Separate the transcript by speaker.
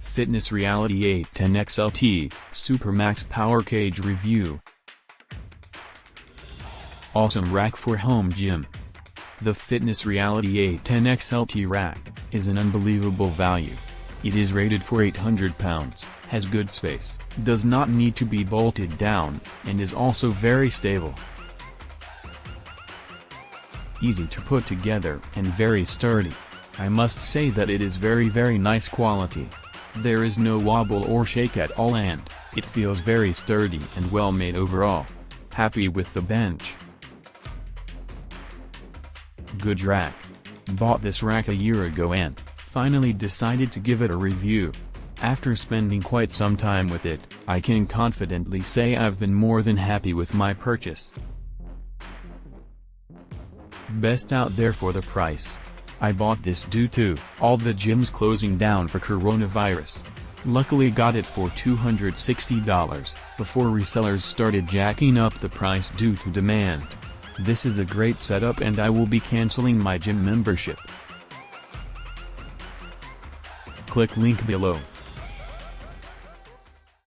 Speaker 1: Fitness Reality 810 XLT, Supermax Power Cage Review. Awesome rack for home gym. The Fitness Reality 810 XLT rack is an unbelievable value. It is rated for 800 pounds, has good space, does not need to be bolted down, and is also very stable. Easy to put together and very sturdy. I must say that it is very nice quality. There is no wobble or shake at all, and it feels very sturdy and well made overall. Happy with the bench. Good rack. Bought this rack a year ago and finally decided to give it a review. After spending quite some time with it, I can confidently say I've been more than happy with my purchase. Best out there for the price. I bought this due to all the gyms closing down for coronavirus. Luckily got it for $260, before resellers started jacking up the price due to demand. This is a great setup and I will be canceling my gym membership. Click link below.